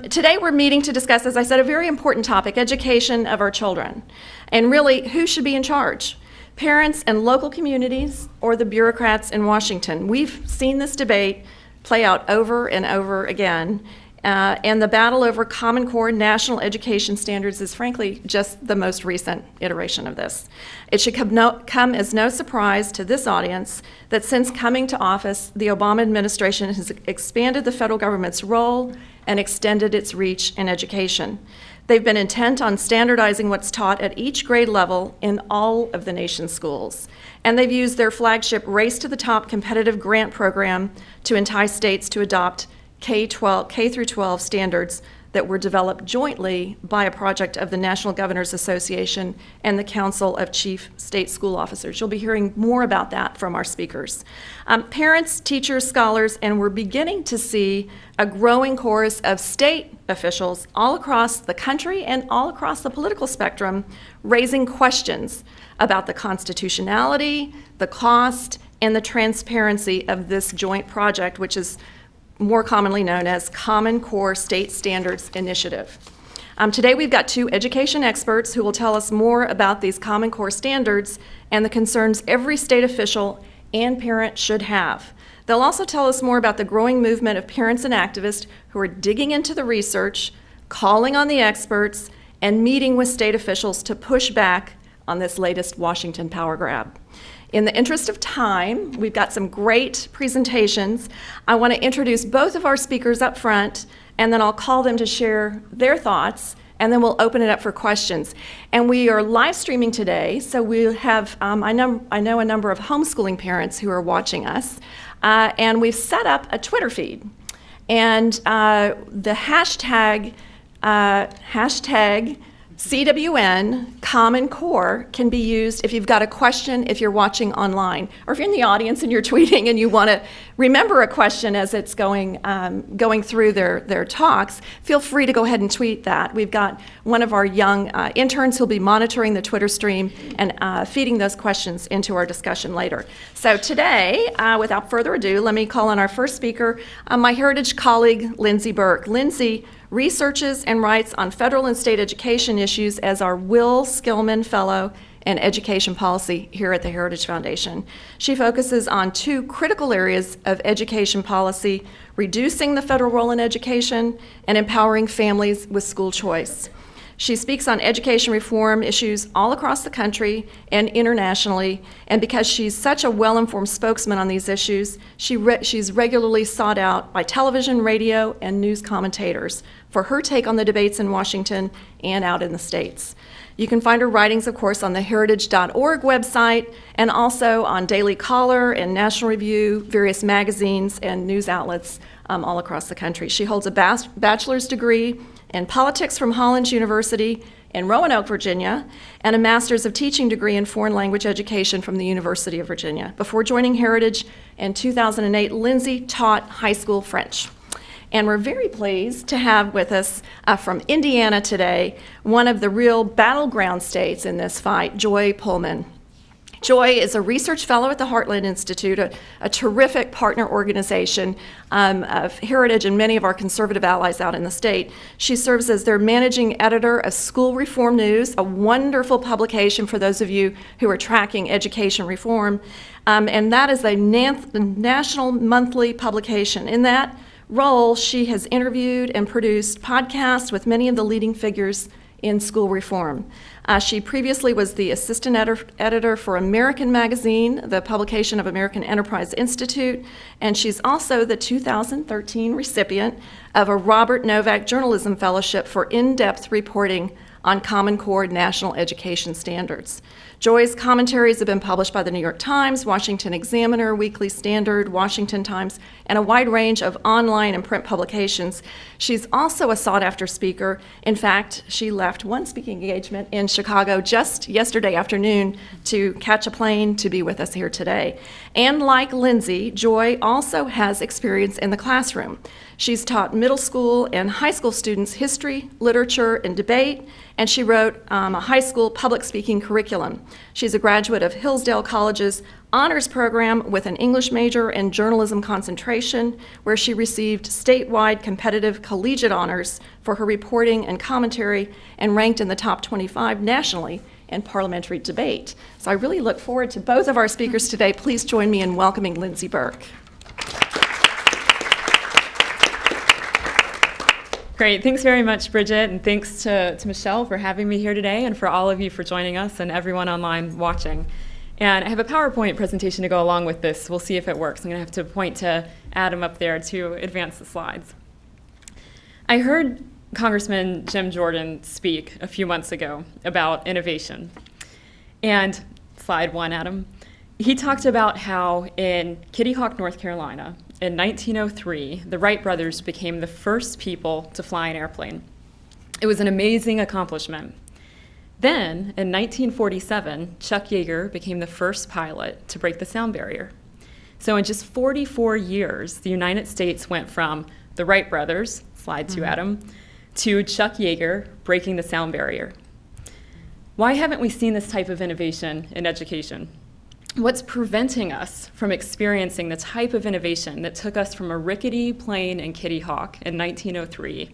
Today we're meeting to discuss, as I said, a very important topic, education of our children. And really, who should be in charge? Parents and local communities or the bureaucrats in Washington? We've seen this debate play out over and over again. And the battle over Common Core national education standards is frankly just the most recent iteration of this. It should come as no surprise to this audience that since coming to office, the Obama administration has expanded the federal government's role and extended its reach in education. They've been intent on standardizing what's taught at each grade level in all of the nation's schools. And they've used their flagship Race to the Top competitive grant program to entice states to adopt K through 12 standards that were developed jointly by a project of the National Governors Association and the Council of Chief State School Officers. You'll be hearing more about that from our speakers. Parents, teachers, scholars, and we're beginning to see a growing chorus of state officials all across the country and all across the political spectrum raising questions about the constitutionality, the cost, and the transparency of this joint project, which is more commonly known as Common Core State Standards Initiative. Today we've got two education experts who will tell us more about these Common Core standards and the concerns every state official and parent should have. They'll also tell us more about the growing movement of parents and activists who are digging into the research, calling on the experts, and meeting with state officials to push back on this latest Washington power grab. In the interest of time, we've got some great presentations. I want to introduce both of our speakers up front, and then I'll call them to share their thoughts, and then we'll open it up for questions. And we are live streaming today, so we have, I know a number of homeschooling parents who are watching us, and we've set up a Twitter feed. And the hashtag CWN Common Core can be used if you've got a question, if you're watching online, or if you're in the audience and you're tweeting and you want to remember a question as it's going through their talks. Feel free to go ahead and tweet that. We've got one of our young interns who'll be monitoring the Twitter stream and feeding those questions into our discussion later. So today, without further ado, let me call on our first speaker, my Heritage colleague, Lindsey Burke. Lindsey researches and writes on federal and state education issues as our Will Skillman Fellow in Education Policy here at the Heritage Foundation. She focuses on two critical areas of education policy: reducing the federal role in education and empowering families with school choice. She speaks on education reform issues all across the country and internationally, and because she's such a well-informed spokesman on these issues, she's regularly sought out by television, radio, and news commentators for her take on the debates in Washington and out in the states. You can find her writings, of course, on the heritage.org website and also on Daily Caller and National Review, various magazines and news outlets all across the country. She holds a bachelor's degree in politics from Hollins University in Roanoke, Virginia, and a master's of teaching degree in foreign language education from the University of Virginia. Before joining Heritage in 2008, Lindsey taught high school French. And we're very pleased to have with us from Indiana today, one of the real battleground states in this fight, Joy Pullman. Joy is a research fellow at the Heartland Institute, a terrific partner organization of Heritage and many of our conservative allies out in the state. She serves as their managing editor of School Reform News, a wonderful publication for those of you who are tracking education reform. And that is a national monthly publication. In that role, she has interviewed and produced podcasts with many of the leading figures in school reform. She previously was the assistant editor for American Magazine, the publication of American Enterprise Institute, and she's also the 2013 recipient of a Robert Novak Journalism Fellowship for in-depth reporting on Common Core national education standards. Joy's commentaries have been published by the New York Times, Washington Examiner, Weekly Standard, Washington Times, and a wide range of online and print publications. She's also a sought-after speaker. In fact, she left one speaking engagement in Chicago just yesterday afternoon to catch a plane to be with us here today. And like Lindsey, Joy also has experience in the classroom. She's taught middle school and high school students history, literature, and debate, and she wrote a high school public speaking curriculum. She's a graduate of Hillsdale College's honors program with an English major and journalism concentration, where she received statewide competitive collegiate honors for her reporting and commentary and ranked in the top 25 nationally in parliamentary debate. So I really look forward to both of our speakers today. Please join me in welcoming Lindsey Burke. Great, thanks very much, Bridget, and thanks to Michelle for having me here today, and for all of you for joining us, and everyone online watching. And I have a PowerPoint presentation to go along with this. We'll see if it works. I'm going to have to point to Adam up there to advance the slides. I heard Congressman Jim Jordan speak a few months ago about innovation. And slide 1, Adam. He talked about how in Kitty Hawk, North Carolina, in 1903, the Wright brothers became the first people to fly an airplane. It was an amazing accomplishment. Then, in 1947, Chuck Yeager became the first pilot to break the sound barrier. So in just 44 years, the United States went from the Wright brothers, slide 2, Adam, to Chuck Yeager breaking the sound barrier. Why haven't we seen this type of innovation in education? What's preventing us from experiencing the type of innovation that took us from a rickety plane in Kitty Hawk in 1903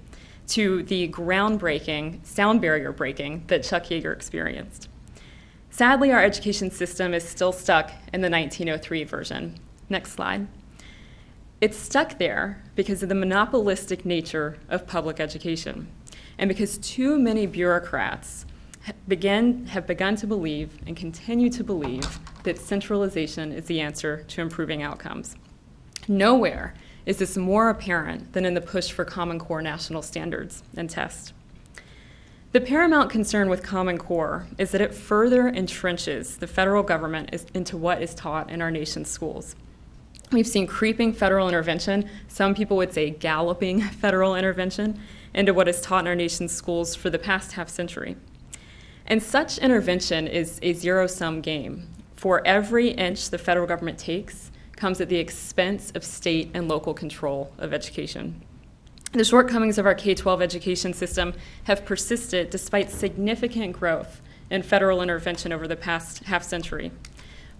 to the groundbreaking sound barrier breaking that Chuck Yeager experienced? Sadly, our education system is still stuck in the 1903 version. Next slide. It's stuck there because of the monopolistic nature of public education, and because too many bureaucrats have begun to believe and continue to believe that centralization is the answer to improving outcomes. Nowhere is this more apparent than in the push for Common Core national standards and tests. The paramount concern with Common Core is that it further entrenches the federal government into what is taught in our nation's schools. We've seen creeping federal intervention, some people would say galloping federal intervention, into what is taught in our nation's schools for the past half century. And such intervention is a zero-sum game. For every inch the federal government takes comes at the expense of state and local control of education. The shortcomings of our K-12 education system have persisted despite significant growth in federal intervention over the past half century.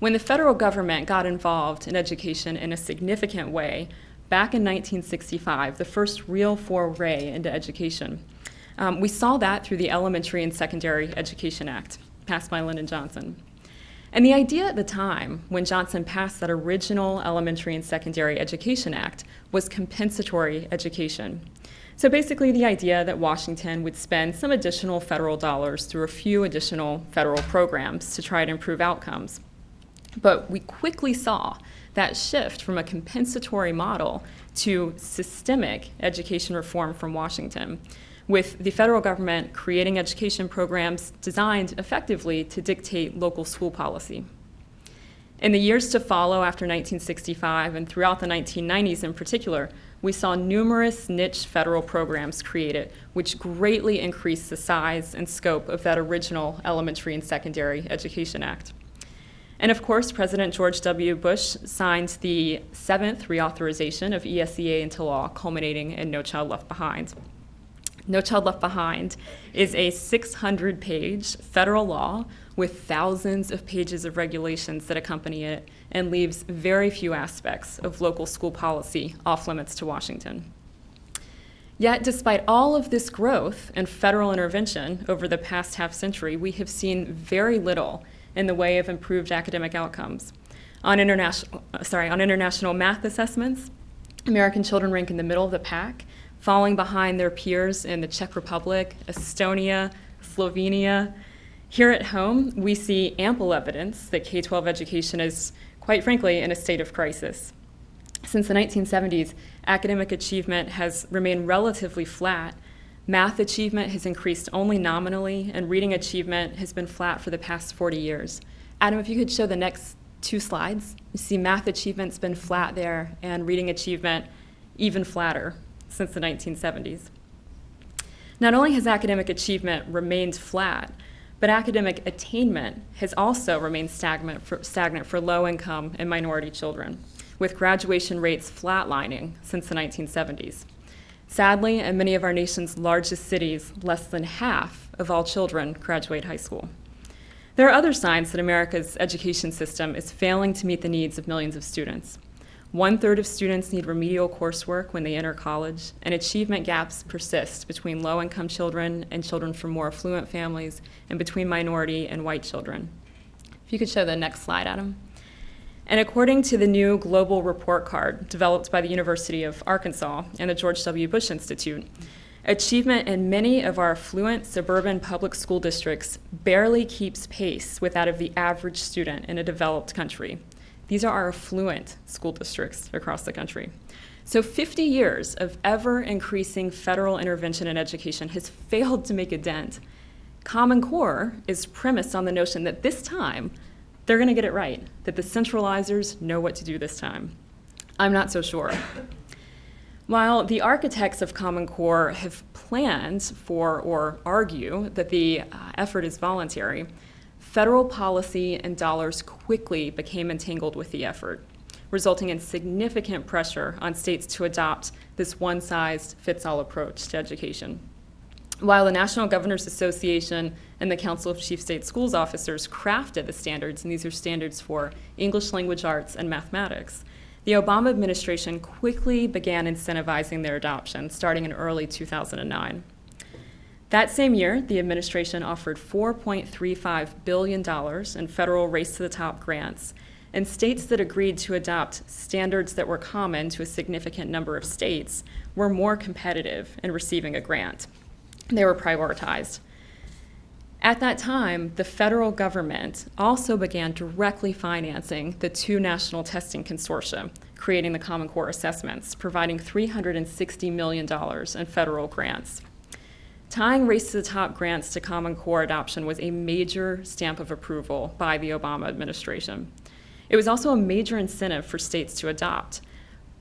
When the federal government got involved in education in a significant way, back in 1965, the first real foray into education, we saw that through the Elementary and Secondary Education Act, passed by Lyndon Johnson. And the idea at the time, when Johnson passed that original Elementary and Secondary Education Act, was compensatory education. So basically the idea that Washington would spend some additional federal dollars through a few additional federal programs to try to improve outcomes. But we quickly saw that shift from a compensatory model to systemic education reform from Washington, with the federal government creating education programs designed effectively to dictate local school policy. In the years to follow after 1965 and throughout the 1990s in particular, we saw numerous niche federal programs created, which greatly increased the size and scope of that original Elementary and Secondary Education Act. And of course, President George W. Bush signed the 7th reauthorization of ESEA into law, culminating in No Child Left Behind. No Child Left Behind is a 600-page federal law with thousands of pages of regulations that accompany it and leaves very few aspects of local school policy off limits to Washington. Yet, despite all of this growth and federal intervention over the past half century, we have seen very little in the way of improved academic outcomes. On international math assessments, American children rank in the middle of the pack, falling behind their peers in the Czech Republic, Estonia, Slovenia. Here at home, we see ample evidence that K-12 education is, quite frankly, in a state of crisis. Since the 1970s, academic achievement has remained relatively flat. Math achievement has increased only nominally, and reading achievement has been flat for the past 40 years. Adam, if you could show the next 2 slides. You see math achievement's been flat there, and reading achievement even flatter since the 1970s. Not only has academic achievement remained flat, but academic attainment has also remained stagnant for low-income and minority children, with graduation rates flatlining since the 1970s. Sadly, in many of our nation's largest cities, less than half of all children graduate high school. There are other signs that America's education system is failing to meet the needs of millions of students. 1/3 of students need remedial coursework when they enter college, and achievement gaps persist between low-income children and children from more affluent families, and between minority and white children. If you could show the next slide, Adam. And according to the new global report card developed by the University of Arkansas and the George W. Bush Institute, achievement in many of our affluent suburban public school districts barely keeps pace with that of the average student in a developed country. These are our affluent school districts across the country. So 50 years of ever-increasing federal intervention in education has failed to make a dent. Common Core is premised on the notion that this time, they're going to get it right, that the centralizers know what to do this time. I'm not so sure. While the architects of Common Core have planned for or argue that the effort is voluntary, federal policy and dollars quickly became entangled with the effort, resulting in significant pressure on states to adopt this one-size-fits-all approach to education. While the National Governors Association and the Council of Chief State Schools Officers crafted the standards, and these are standards for English language arts and mathematics, the Obama administration quickly began incentivizing their adoption, starting in early 2009. That same year, the administration offered $4.35 billion in federal race-to-the-top grants, and states that agreed to adopt standards that were common to a significant number of states were more competitive in receiving a grant. They were prioritized. At that time, the federal government also began directly financing the two national testing consortia, creating the Common Core assessments, providing $360 million in federal grants. Tying race-to-the-top grants to Common Core adoption was a major stamp of approval by the Obama administration. It was also a major incentive for states to adopt.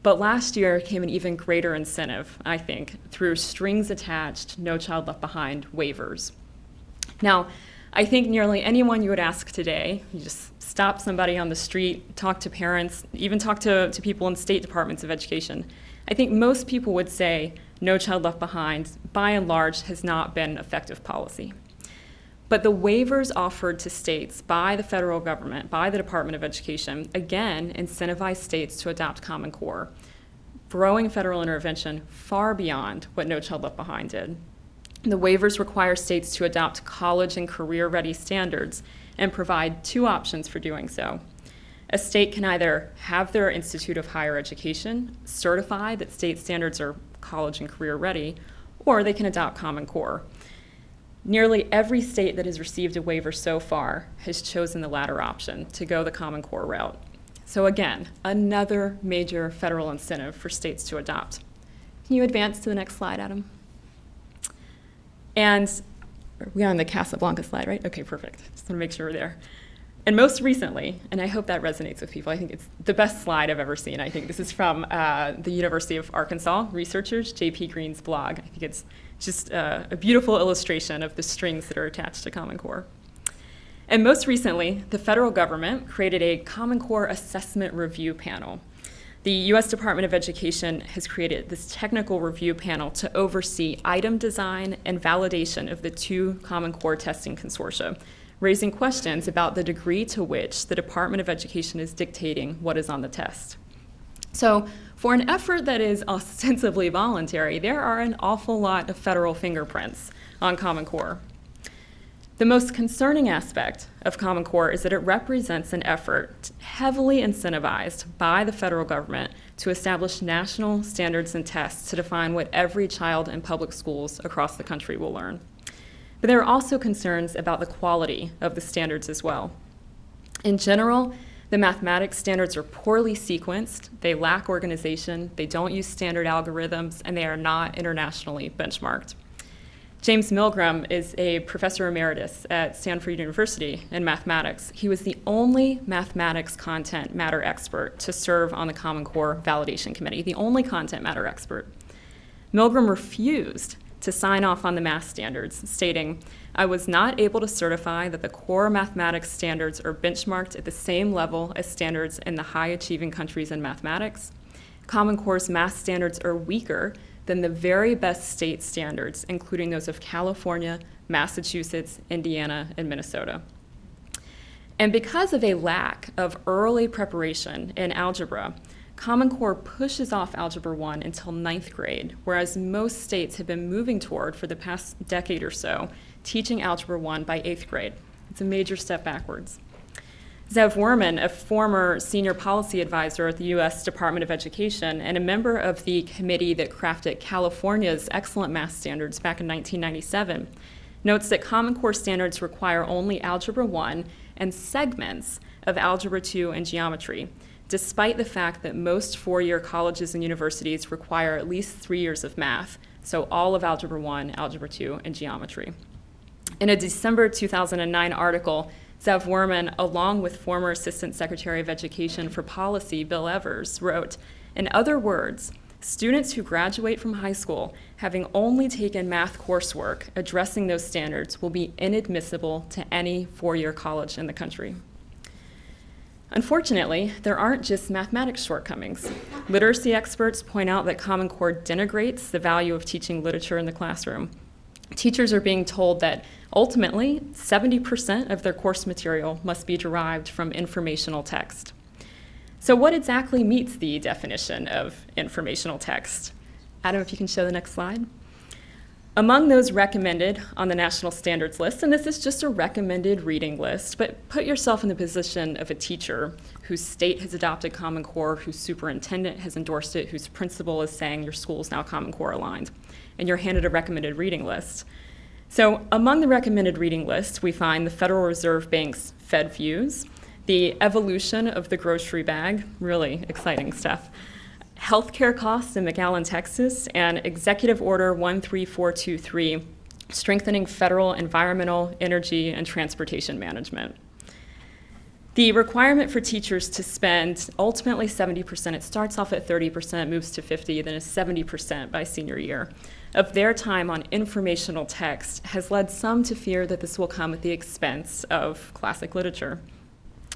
But last year came an even greater incentive, I think, through strings-attached, No Child Left Behind waivers. Now, I think nearly anyone you would ask today, you just stop somebody on the street, talk to parents, even talk to people in state departments of education, I think most people would say No Child Left Behind, by and large, has not been effective policy. But the waivers offered to states by the federal government, by the Department of Education, again incentivized states to adopt Common Core, growing federal intervention far beyond what No Child Left Behind did. The waivers require states to adopt college and career-ready standards and provide two options for doing so. A state can either have their Institute of Higher Education certify that state standards are college and career-ready, or they can adopt Common Core. Nearly every state that has received a waiver so far has chosen the latter option, to go the Common Core route. So again, another major federal incentive for states to adopt. Can you advance to the next slide, Adam? And we are on the Casablanca slide, right? Okay, perfect. Just want to make sure we're there. And most recently, and I hope that resonates with people, I think it's the best slide I've ever seen. I think this is from the University of Arkansas researchers, J.P. Green's blog. I think it's just a beautiful illustration of the strings that are attached to Common Core. And most recently, the federal government created a Common Core assessment review panel. The U.S. Department of Education has created this technical review panel to oversee item design and validation of the two Common Core testing consortia, raising questions about the degree to which the Department of Education is dictating what is on the test. So for an effort that is ostensibly voluntary, there are an awful lot of federal fingerprints on Common Core. The most concerning aspect of Common Core is that it represents an effort heavily incentivized by the federal government to establish national standards and tests to define what every child in public schools across the country will learn. But there are also concerns about the quality of the standards as well. In general, the mathematics standards are poorly sequenced, they lack organization, they don't use standard algorithms, and they are not internationally benchmarked. James Milgram is a professor emeritus at Stanford University in mathematics. He was the only mathematics content matter expert to serve on the Common Core Validation Committee, the only content matter expert. Milgram refused to sign off on the math standards, stating, "I was not able to certify that the core mathematics standards are benchmarked at the same level as standards in the high-achieving countries in mathematics. Common Core's math standards are weaker than the very best state standards, including those of California, Massachusetts, Indiana, and Minnesota. And because of a lack of early preparation in algebra, Common Core pushes off Algebra 1 until 9th grade, whereas most states have been moving toward, for the past decade or so, teaching Algebra 1 by 8th grade. It's a major step backwards. Zev Werman, a former senior policy advisor at the U.S. Department of Education and a member of the committee that crafted California's excellent math standards back in 1997, notes that Common Core standards require only Algebra 1 and segments of Algebra 2 and geometry, despite the fact that most four-year colleges and universities require at least 3 years of math, so all of Algebra 1, Algebra 2, and geometry. In a December 2009 article, Zev Werman, along with former Assistant Secretary of Education for Policy Bill Evers, wrote, "In other words, students who graduate from high school having only taken math coursework addressing those standards will be inadmissible to any four-year college in the country." Unfortunately, there aren't just mathematics shortcomings. Literacy experts point out that Common Core denigrates the value of teaching literature in the classroom. Teachers are being told that ultimately 70% of their course material must be derived from informational text. So what exactly meets the definition of informational text? Adam, if you can show the next slide. Among those recommended on the national standards list, and this is just a recommended reading list, but put yourself in the position of a teacher whose state has adopted Common Core, whose superintendent has endorsed it, whose principal is saying your school is now Common Core aligned, and you're handed a recommended reading list. So among the recommended reading lists, we find the Federal Reserve Bank's Fed Views, the evolution of the grocery bag, really exciting stuff, healthcare costs in McAllen, Texas, and Executive Order 13423, strengthening federal environmental, energy, and transportation management. The requirement for teachers to spend ultimately 70%, it starts off at 30%, moves to 50%, then is 70% by senior year, of their time on informational text has led some to fear that this will come at the expense of classic literature.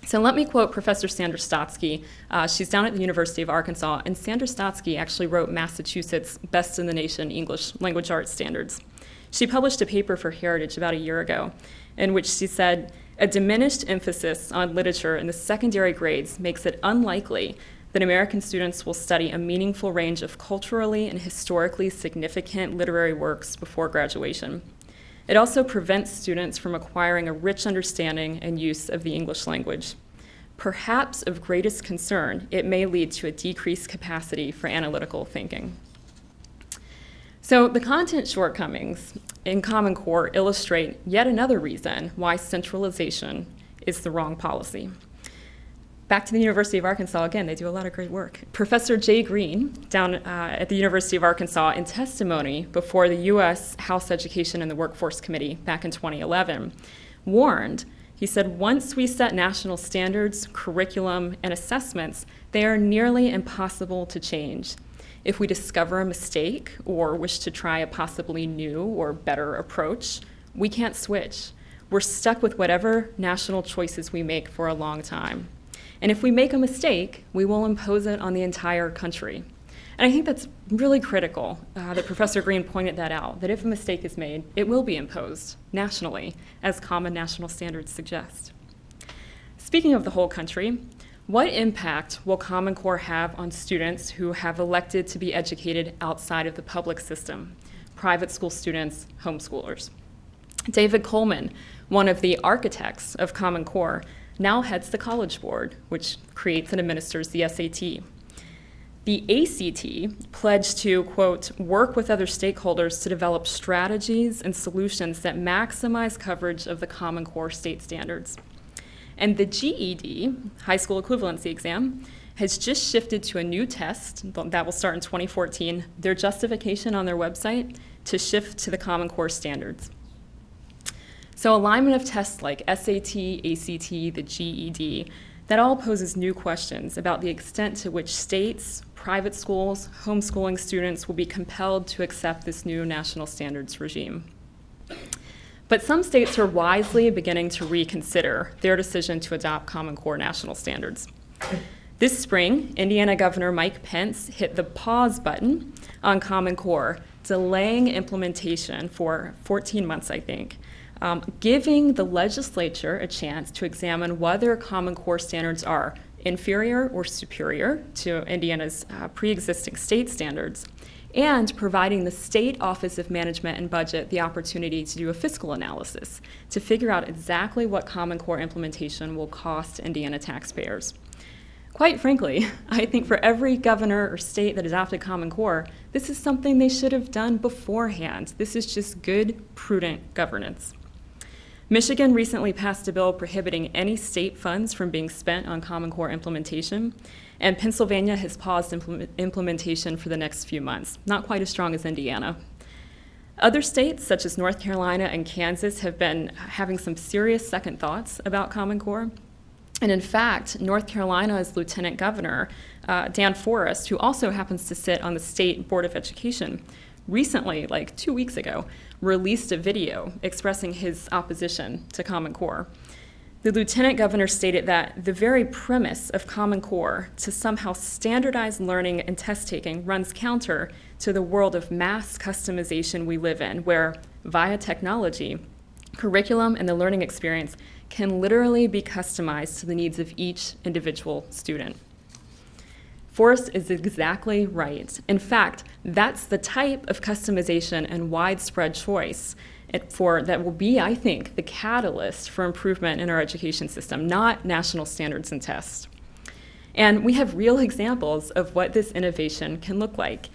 So let me quote Professor Sandra Stotsky. She's down at the University of Arkansas, and Sandra Stotsky actually wrote Massachusetts' Best in the Nation English Language Arts Standards. She published a paper for Heritage about a year ago in which she said, "A diminished emphasis on literature in the secondary grades makes it unlikely that American students will study a meaningful range of culturally and historically significant literary works before graduation. It also prevents students from acquiring a rich understanding and use of the English language. Perhaps of greatest concern, it may lead to a decreased capacity for analytical thinking." So the content shortcomings in Common Core illustrate yet another reason why centralization is the wrong policy. Back to the University of Arkansas again, they do a lot of great work. Professor Jay Green, down at the University of Arkansas, in testimony before the U.S. House Education and the Workforce Committee back in 2011, warned, he said, "Once we set national standards, curriculum, and assessments, they are nearly impossible to change. If we discover a mistake or wish to try a possibly new or better approach, we can't switch. We're stuck with whatever national choices we make for a long time. And if we make a mistake, we will impose it on the entire country." And I think that's really critical that Professor Green pointed that out, that if a mistake is made, it will be imposed nationally, as common national standards suggest. Speaking of the whole country, what impact will Common Core have on students who have elected to be educated outside of the public system, private school students, homeschoolers? David Coleman, one of the architects of Common Core, now heads the College Board, which creates and administers the SAT. The ACT pledged to, quote, "work with other stakeholders to develop strategies and solutions that maximize coverage of the Common Core state standards." And the GED, high school equivalency exam, has just shifted to a new test that will start in 2014, their justification on their website to shift to the Common Core standards. So alignment of tests like SAT, ACT, the GED, that all poses new questions about the extent to which states, private schools, homeschooling students will be compelled to accept this new national standards regime. But some states are wisely beginning to reconsider their decision to adopt Common Core national standards. This spring, Indiana Governor Mike Pence hit the pause button on Common Core, delaying implementation for 14 months, I think, giving the legislature a chance to examine whether Common Core standards are inferior or superior to Indiana's pre-existing state standards, and providing the State Office of Management and Budget the opportunity to do a fiscal analysis to figure out exactly what Common Core implementation will cost Indiana taxpayers. Quite frankly, I think for every governor or state that adopted Common Core, this is something they should have done beforehand. This is just good, prudent governance. Michigan recently passed a bill prohibiting any state funds from being spent on Common Core implementation, and Pennsylvania has paused implementation for the next few months, not quite as strong as Indiana. Other states, such as North Carolina and Kansas, have been having some serious second thoughts about Common Core. And in fact, North Carolina's Lieutenant Governor, Dan Forest, who also happens to sit on the State Board of Education, recently, like 2 weeks ago, released a video expressing his opposition to Common Core. The Lieutenant Governor stated that the very premise of Common Core to somehow standardize learning and test taking runs counter to the world of mass customization we live in, where, via technology, curriculum and the learning experience can literally be customized to the needs of each individual student. Forrest is exactly right. In fact, that's the type of customization and widespread choice that will be, I think, the catalyst for improvement in our education system, not national standards and tests. And we have real examples of what this innovation can look like.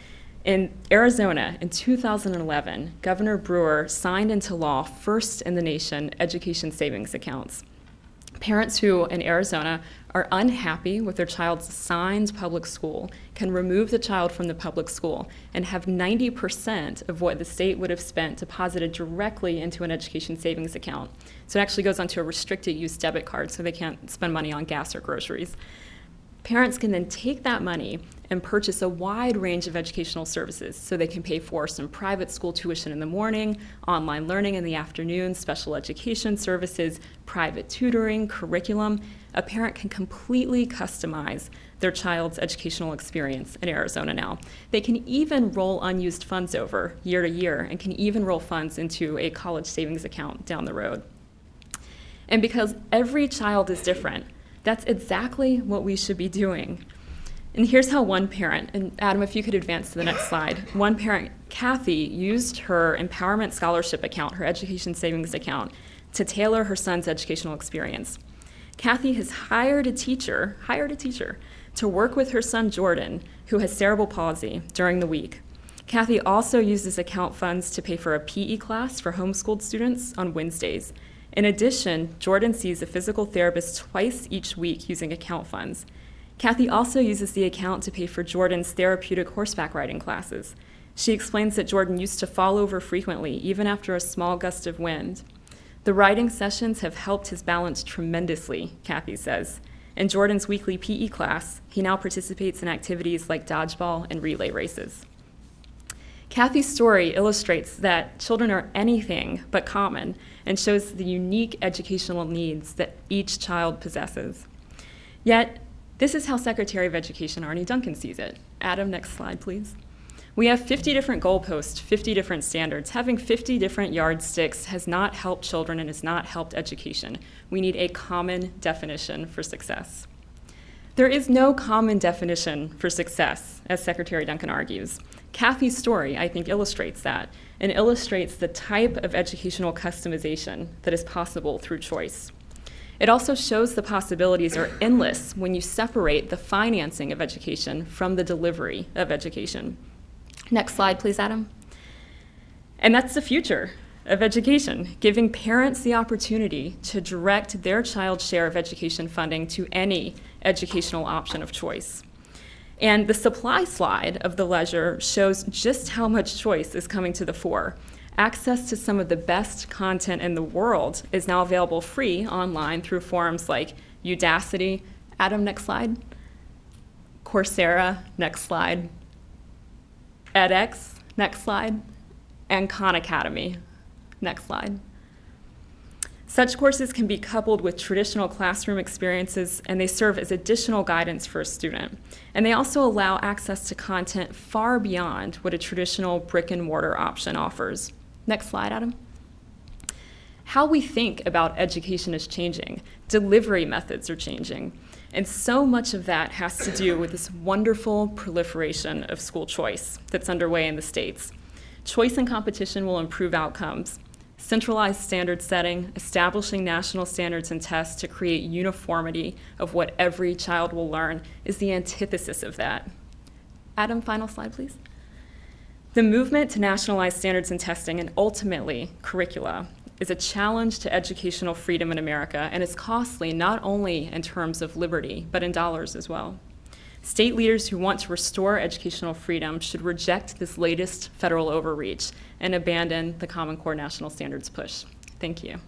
In Arizona, in 2011, Governor Brewer signed into law, first in the nation, education savings accounts. Parents who, in Arizona, are unhappy with their child's assigned public school can remove the child from the public school and have 90% of what the state would have spent deposited directly into an education savings account. So it actually goes onto a restricted use debit card, so they can't spend money on gas or groceries. Parents can then take that money and purchase a wide range of educational services, so they can pay for some private school tuition in the morning, online learning in the afternoon, special education services, private tutoring, curriculum. A parent can completely customize their child's educational experience in Arizona now. They can even roll unused funds over year to year and can even roll funds into a college savings account down the road. And because every child is different, that's exactly what we should be doing. And here's how one parent, and Adam, if you could advance to the next slide. One parent, Kathy, used her Empowerment Scholarship account, her education savings account, to tailor her son's educational experience. Kathy has hired a teacher to work with her son Jordan, who has cerebral palsy, during the week. Kathy also uses account funds to pay for a PE class for homeschooled students on Wednesdays. In addition, Jordan sees a physical therapist twice each week using account funds. Kathy also uses the account to pay for Jordan's therapeutic horseback riding classes. She explains that Jordan used to fall over frequently, even after a small gust of wind. The riding sessions have helped his balance tremendously, Kathy says. In Jordan's weekly PE class, he now participates in activities like dodgeball and relay races. Kathy's story illustrates that children are anything but common and shows the unique educational needs that each child possesses. Yet, this is how Secretary of Education Arne Duncan sees it. Adam, next slide, please. We have 50 different goalposts, 50 different standards. Having 50 different yardsticks has not helped children and has not helped education. We need a common definition for success. There is no common definition for success, as Secretary Duncan argues. Kathy's story, I think, illustrates that and illustrates the type of educational customization that is possible through choice. It also shows the possibilities are endless when you separate the financing of education from the delivery of education. Next slide, please, Adam. And that's the future of education, giving parents the opportunity to direct their child's share of education funding to any educational option of choice. And the supply slide of the ledger shows just how much choice is coming to the fore. Access to some of the best content in the world is now available free online through forums like Udacity. Adam, next slide. Coursera, next slide. edX, next slide. And Khan Academy, next slide. Such courses can be coupled with traditional classroom experiences, and they serve as additional guidance for a student. And they also allow access to content far beyond what a traditional brick and mortar option offers. Next slide, Adam. How we think about education is changing. Delivery methods are changing. And so much of that has to do with this wonderful proliferation of school choice that's underway in the States. Choice and competition will improve outcomes. Centralized standard setting, establishing national standards and tests to create uniformity of what every child will learn is the antithesis of that. Adam, final slide, please. The movement to nationalize standards and testing and ultimately curricula is a challenge to educational freedom in America, and it's costly not only in terms of liberty, but in dollars as well. State leaders who want to restore educational freedom should reject this latest federal overreach and abandon the Common Core national standards push. Thank you.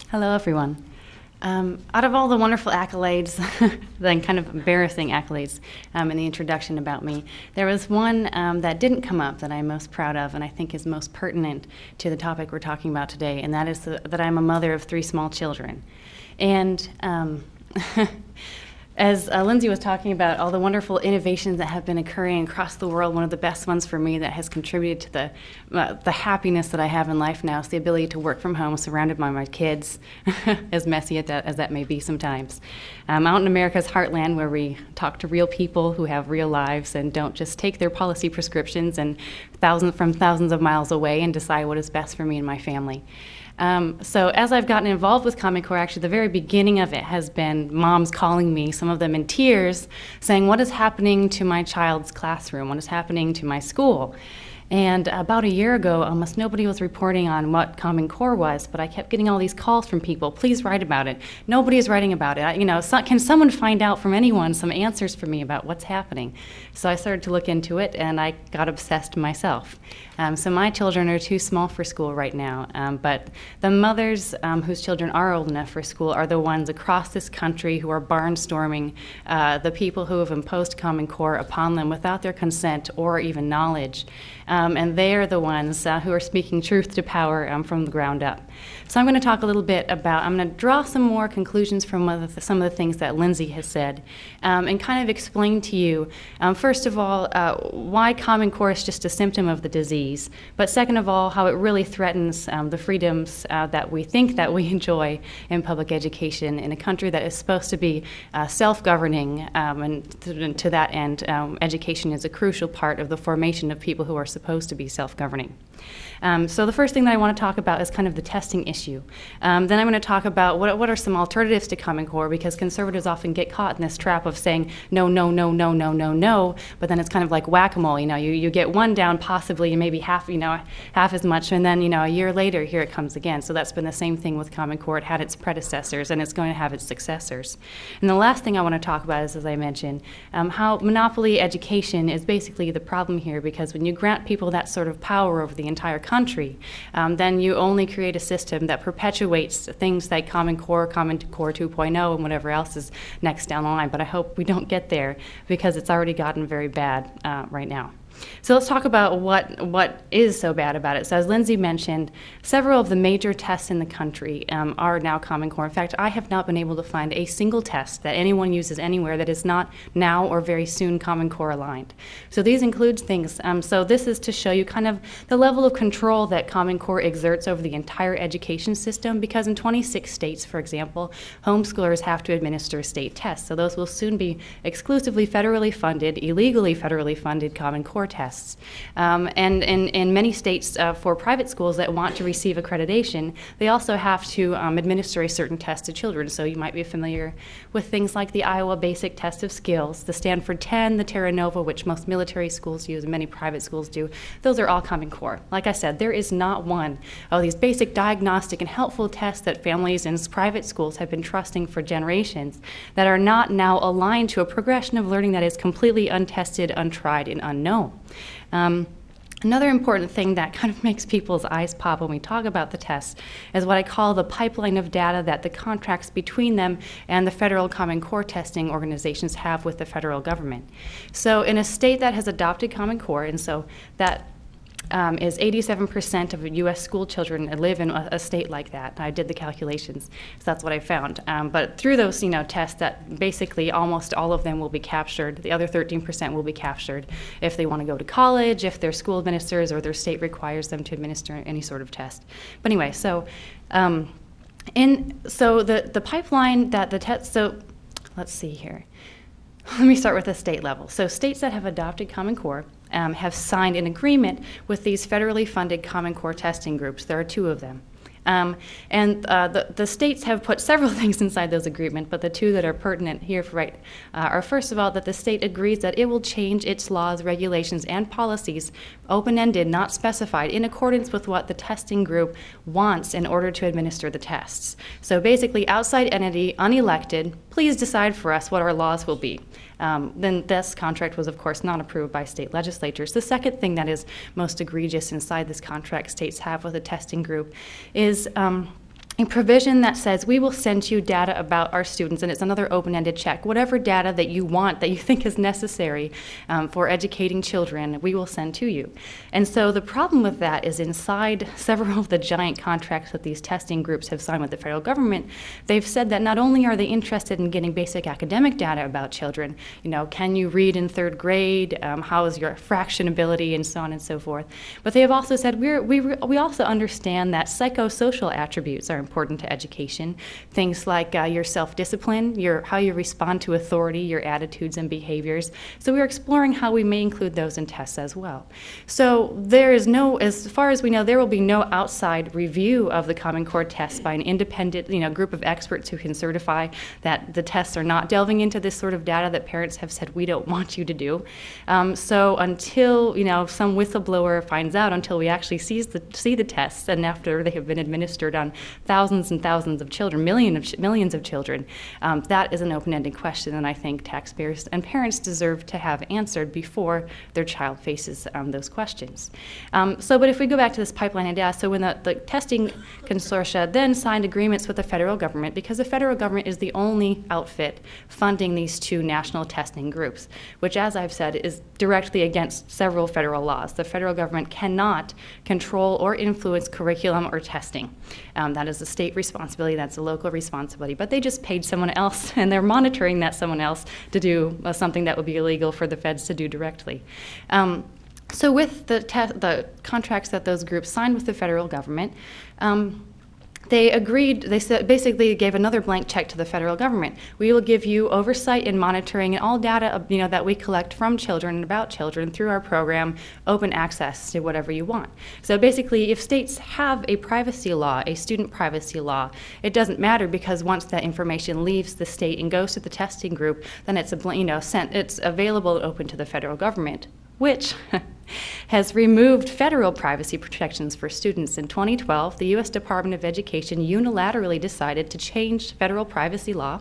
Hello, everyone. Out of all the wonderful accolades, then kind of embarrassing accolades in the introduction about me, there was one that didn't come up that I'm most proud of and I think is most pertinent to the topic we're talking about today, and that is that I'm a mother of 3 small children. And as Lindsey was talking about all the wonderful innovations that have been occurring across the world, one of the best ones for me that has contributed to the happiness that I have in life now is the ability to work from home surrounded by my kids, as messy as that may be sometimes. Out in America's heartland, where we talk to real people who have real lives and don't just take their policy prescriptions and thousands of miles away and decide what is best for me and my family. So as I've gotten involved with Common Core, actually the very beginning of it has been moms calling me, some of them in tears, saying, what is happening to my child's classroom? What is happening to my school? And about a year ago, almost nobody was reporting on what Common Core was, but I kept getting all these calls from people, please write about it. Nobody is writing about it. Can someone find out from anyone some answers for me about what's happening? So I started to look into it, and I got obsessed myself. So my children are too small for school right now, but the mothers whose children are old enough for school are the ones across this country who are barnstorming the people who have imposed Common Core upon them without their consent or even knowledge. And they are the ones who are speaking truth to power from the ground up. So I'm going to talk a little bit about, I'm going to draw some more conclusions from some of the things that Lindsey has said, and kind of explain to you, first of all, why Common Core is just a symptom of the disease, but second of all, how it really threatens the freedoms that we think that we enjoy in public education in a country that is supposed to be self-governing, and to that end, education is a crucial part of the formation of people who are supposed to be self-governing. So the first thing that I want to talk about is kind of the testing issue. Then I'm going to talk about what are some alternatives to Common Core, because conservatives often get caught in this trap of saying no, no, no, no, no, no, no, but then it's kind of like whack-a-mole. You get one down possibly, and maybe half as much, and then a year later here it comes again. So that's been the same thing with Common Core. It had its predecessors, and it's going to have its successors. And the last thing I want to talk about is, as I mentioned, how monopoly education is basically the problem here, because when you grant people that sort of power over the entire country, then you only create a system that perpetuates things like Common Core 2.0, and whatever else is next down the line. But I hope we don't get there, because it's already gotten very bad right now. So let's talk about what is so bad about it. So as Lindsey mentioned, several of the major tests in the country are now Common Core. In fact, I have not been able to find a single test that anyone uses anywhere that is not now or very soon Common Core aligned. So these include things, so this is to show you kind of the level of control that Common Core exerts over the entire education system, because in 26 states, for example, homeschoolers have to administer state tests. So those will soon be exclusively federally funded, illegally federally funded Common Core tests. And in many states, for private schools that want to receive accreditation, they also have to administer a certain test to children. So you might be familiar with things like the Iowa Basic Test of Skills, the Stanford 10, the Terra Nova, which most military schools use and many private schools do. Those are all Common Core. Like I said, there is not one of these basic diagnostic and helpful tests that families in private schools have been trusting for generations that are not now aligned to a progression of learning that is completely untested, untried, and unknown. Another important thing that kind of makes people's eyes pop when we talk about the tests is what I call the pipeline of data that the contracts between them and the federal Common Core testing organizations have with the federal government. So in a state that has adopted Common Core, and so that is 87% of U.S. school children live in a state like that. I did the calculations, so that's what I found. But through those, tests, that basically almost all of them will be captured. The other 13% will be captured if they want to go to college, if their school administers or their state requires them to administer any sort of test. But anyway, so the pipeline that the test. So let's see here. Let me start with the state level. So states that have adopted Common Core have signed an agreement with these federally funded Common Core testing groups. There are 2 of them. The states have put several things inside those agreements, but the 2 that are pertinent here are, first of all, that the state agrees that it will change its laws, regulations, and policies, open-ended, not specified, in accordance with what the testing group wants in order to administer the tests. So basically, outside entity, unelected, please decide for us what our laws will be. Then this contract was, of course, not approved by state legislatures. The second thing that is most egregious inside this contract states have with a testing group is a provision that says we will send you data about our students, and it's another open-ended check. Whatever data that you want, that you think is necessary for educating children, we will send to you. And so the problem with that is inside several of the giant contracts that these testing groups have signed with the federal government, they've said that not only are they interested in getting basic academic data about children, can you read in 3rd grade, how is your fraction ability, and so on and so forth, but they have also said we also understand that psychosocial attributes are important to education. Things like your self-discipline, how you respond to authority, your attitudes and behaviors. So we're exploring how we may include those in tests as well. So there is as far as we know, there will be no outside review of the Common Core tests by an independent, group of experts who can certify that the tests are not delving into this sort of data that parents have said we don't want you to do. So until some whistleblower finds out, until we actually see the tests, and after they have been administered on thousands and thousands of children, millions of children, that is an open-ended question, and I think taxpayers and parents deserve to have answered before their child faces those questions. But if we go back to this pipeline of data, so when the testing consortia then signed agreements with the federal government, because the federal government is the only outfit funding these 2 national testing groups, which, as I've said, is directly against several federal laws. The federal government cannot control or influence curriculum or testing. That is a state responsibility, that's a local responsibility, but they just paid someone else, and they're monitoring that someone else to do something that would be illegal for the feds to do directly. So with the contracts that those groups signed with the federal government, they agreed, basically gave another blank check to the federal government. We will give you oversight and monitoring and all data that we collect from children and about children through our program, open access to whatever you want. So basically, if states have a privacy law, a student privacy law, it doesn't matter, because once that information leaves the state and goes to the testing group, then it's it's available and open to the federal government, which has removed federal privacy protections for students. In 2012, the U.S. Department of Education unilaterally decided to change federal privacy law.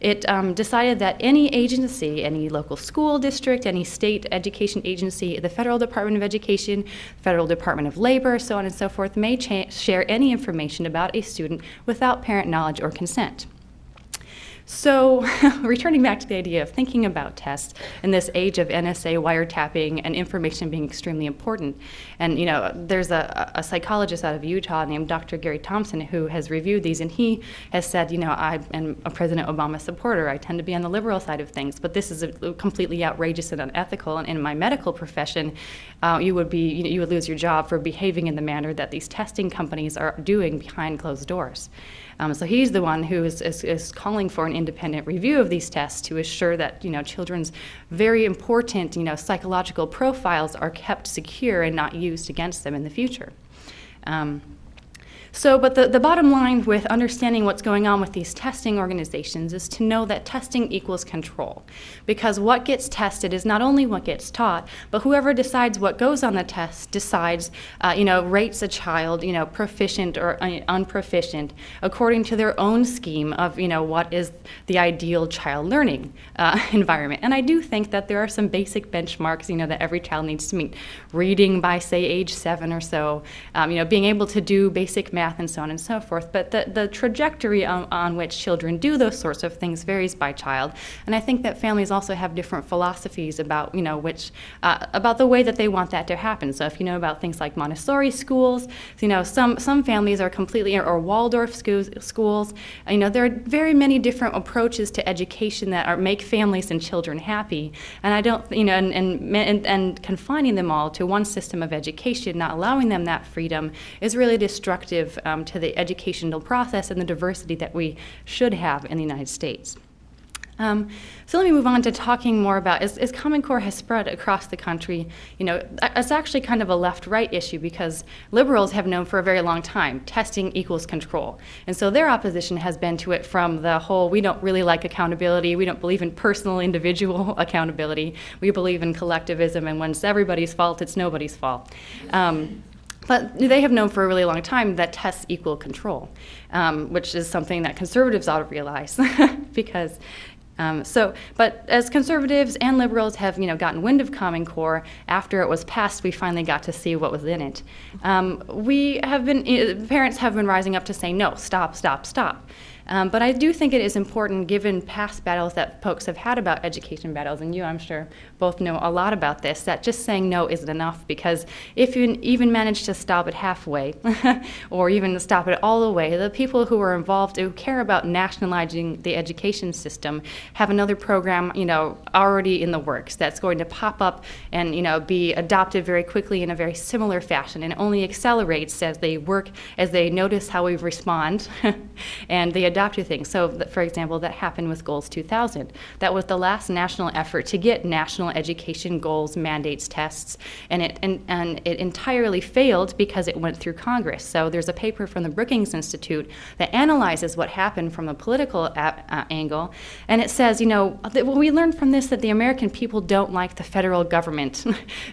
It decided that any agency, any local school district, any state education agency, the Federal Department of Education, Federal Department of Labor, so on and so forth, may share any information about a student without parent knowledge or consent. So returning back to the idea of thinking about tests in this age of NSA wiretapping and information being extremely important, and there's a psychologist out of Utah named Dr. Gary Thompson who has reviewed these, and he has said, I am a President Obama supporter. I tend to be on the liberal side of things, but this is completely outrageous and unethical. And in my medical profession, you would lose your job for behaving in the manner that these testing companies are doing behind closed doors. So he's the one who is calling for an independent review of these tests to assure that children's very important psychological profiles are kept secure and not used against them in the future. So, but the bottom line with understanding what's going on with these testing organizations is to know that testing equals control. Because what gets tested is not only what gets taught, but whoever decides what goes on the test decides, rates a child, proficient or unproficient according to their own scheme of, what is the ideal child learning environment. And I do think that there are some basic benchmarks, that every child needs to meet. Reading by, say, age 7 or so, being able to do basic math and so on and so forth. But the trajectory on which children do those sorts of things varies by child. And I think that families also have different philosophies about, about the way that they want that to happen. So if you know about things like Montessori schools, some families are completely, or Waldorf schools, there are very many different approaches to education that make families and children happy. And I don't, and confining them all to one system of education, not allowing them that freedom, is really destructive to the educational process and the diversity that we should have in the United States. So let me move on to talking more about, as Common Core has spread across the country, it's actually kind of a left-right issue because liberals have known for a very long time testing equals control. And so their opposition has been to it from the whole, we don't really like accountability, we don't believe in personal individual accountability, we believe in collectivism, and when it's everybody's fault, it's nobody's fault. But they have known for a really long time that tests equal control, which is something that conservatives ought to realize because but as conservatives and liberals have, gotten wind of Common Core, after it was passed, we finally got to see what was in it. Parents have been rising up to say, no, stop, stop, stop. But I do think it is important, given past battles that folks have had about education battles, and you, I'm sure, both know a lot about this, that just saying no isn't enough, because if you even manage to stop it halfway, or even stop it all the way, the people who are involved, who care about nationalizing the education system, have another program, already in the works that's going to pop up and, be adopted very quickly in a very similar fashion, and it only accelerates as they work, as they notice how we respond, and they adapt to things. So, for example, that happened with Goals 2000. That was the last national effort to get national education goals, mandates, tests, and it entirely failed because it went through Congress. So there's a paper from the Brookings Institute that analyzes what happened from a political angle, and it says, we learned from this that the American people don't like the federal government,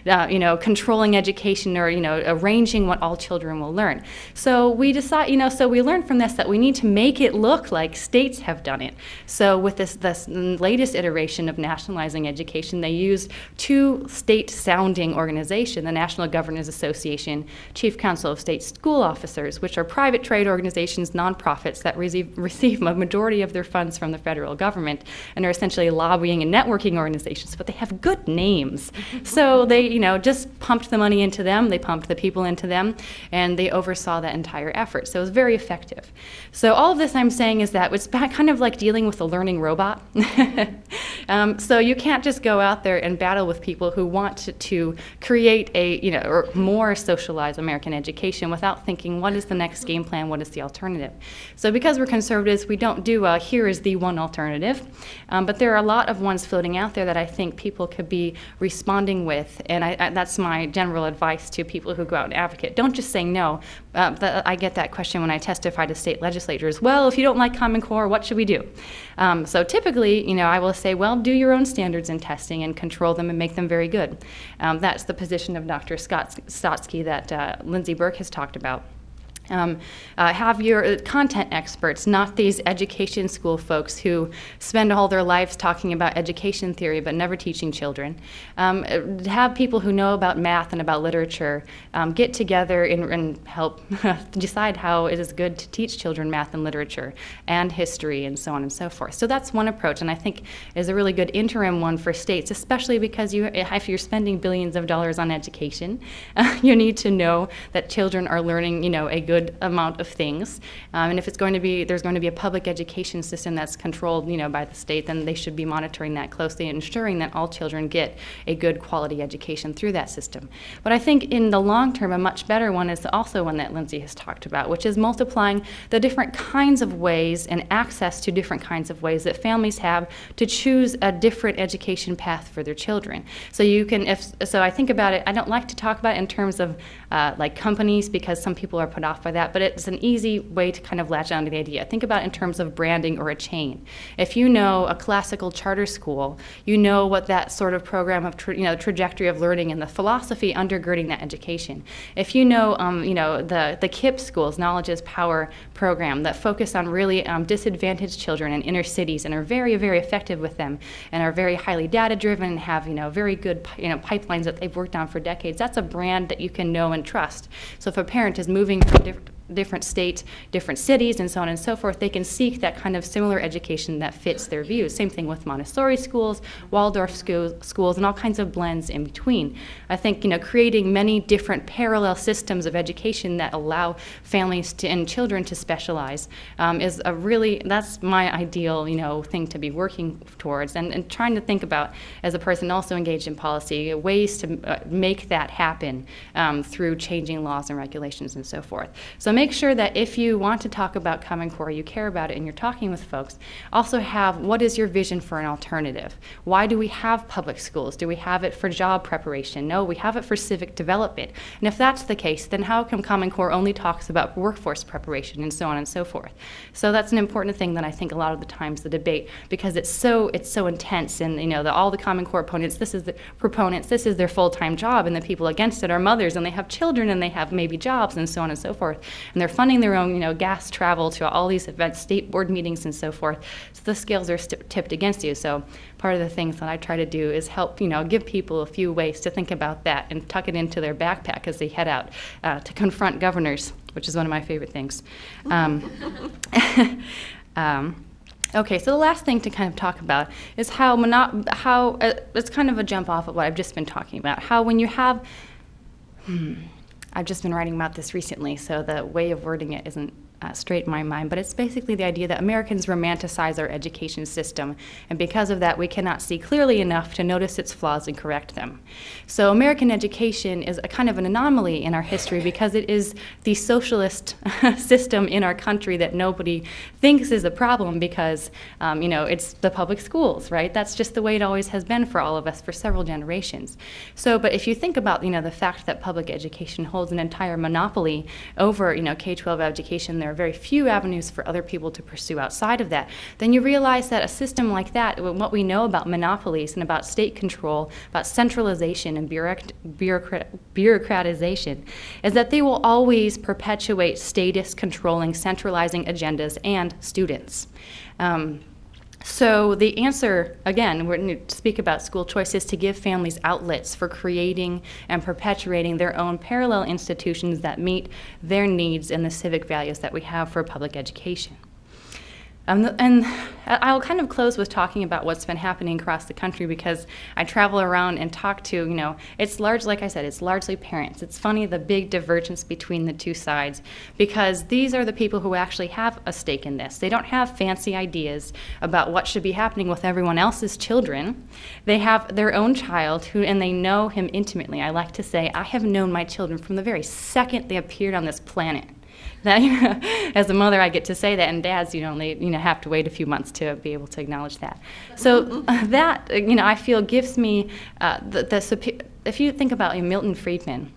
controlling education or, arranging what all children will learn. So we decide, so we learned from this that we need to make it look like states have done it. So with this latest iteration of nationalizing education, they used two state-sounding organizations, the National Governors Association, Chief Council of State School Officers, which are private trade organizations, nonprofits that receive a majority of their funds from the federal government and are essentially lobbying and networking organizations, but they have good names. So they, just pumped the money into them, they pumped the people into them, and they oversaw that entire effort. So it was very effective. So all of this I'm saying is that it's kind of like dealing with a learning robot. So you can't just go out there and battle with people who want to create or more socialized American education without thinking, what is the next game plan, what is the alternative? So because we're conservatives, we don't do here is the one alternative, but there are a lot of ones floating out there that I think people could be responding with, and that's my general advice to people who go out and advocate. Don't just say no. I get that question when I testify to state legislators. Well, if you don't like Common Core, what should we do? So typically, I will say, well, do your own standards in testing and control them and make them very good. That's the position of Dr. Stotsky that Lindsey Burke has talked about. Have your content experts, not these education school folks who spend all their lives talking about education theory but never teaching children. Have people who know about math and about literature get together and help decide how it is good to teach children math and literature and history and so on and so forth. So that's one approach, and I think is a really good interim one for states, especially because if you're spending billions of dollars on education, you need to know that children are learning, a good amount of things, and if there's going to be a public education system that's controlled, by the state, then they should be monitoring that closely and ensuring that all children get a good quality education through that system. But I think in the long term, a much better one is also one that Lindsey has talked about, which is multiplying the different kinds of ways and access to different kinds of ways that families have to choose a different education path for their children. So I think about it, I don't like to talk about it in terms of like companies, because some people are put off off by that, but it's an easy way to kind of latch onto the idea. Think about it in terms of branding or a chain. If you know a classical charter school, you know what that sort of program of trajectory of learning and the philosophy undergirding that education. If you know, the KIPP schools, Knowledge is Power program that focus on really disadvantaged children in inner cities and are very, very effective with them and are very highly data-driven and have, very good, pipelines that they've worked on for decades. That's a brand that you can know and trust. So if a parent is moving from different states, different cities, and so on and so forth, they can seek that kind of similar education that fits their views. Same thing with Montessori schools, Waldorf schools, and all kinds of blends in between. I think, creating many different parallel systems of education that allow families and children to specialize is that's my ideal, thing to be working towards, and trying to think about, as a person also engaged in policy, ways to make that happen through changing laws and regulations and so forth. So make sure that if you want to talk about Common Core, you care about it and you're talking with folks, also have what is your vision for an alternative? Why do we have public schools? Do we have it for job preparation? No, we have it for civic development. And if that's the case, then how come Common Core only talks about workforce preparation and so on and so forth? So that's an important thing that I think a lot of the times the debate, because it's so intense, and all the Common Core opponents, this is their full-time job, and the people against it are mothers, and they have children, and they have maybe jobs, and so on and so forth. And they're funding their own, gas travel to all these events, state board meetings, and so forth. So the scales are tipped against you. So part of the things that I try to do is help, give people a few ways to think about that and tuck it into their backpack as they head out to confront governors, which is one of my favorite things. Okay, so the last thing to kind of talk about is how it's kind of a jump off of what I've just been talking about. How when you have I've just been writing about this recently, so the way of wording it isn't straight in my mind, but it's basically the idea that Americans romanticize our education system, and because of that, we cannot see clearly enough to notice its flaws and correct them. So American education is a kind of an anomaly in our history because it is the socialist system in our country that nobody thinks is a problem because, it's the public schools, right? That's just the way it always has been for all of us for several generations. So, but if you think about, the fact that public education holds an entire monopoly over, K-12 education, there are very few avenues for other people to pursue outside of that, then you realize that a system like that, what we know about monopolies and about state control, about centralization and bureaucratization, is that they will always perpetuate status controlling, centralizing agendas and students. So the answer, again, we're going to speak about school choice, is to give families outlets for creating and perpetuating their own parallel institutions that meet their needs and the civic values that we have for public education. And I'll kind of close with talking about what's been happening across the country because I travel around and talk to, it's like I said, it's largely parents. It's funny the big divergence between the two sides because these are the people who actually have a stake in this. They don't have fancy ideas about what should be happening with everyone else's children. They have their own child and they know him intimately. I like to say, I have known my children from the very second they appeared on this planet. That, as a mother, I get to say that, and dads, they have to wait a few months to be able to acknowledge that. So that, I feel gives me if you think about Milton Friedman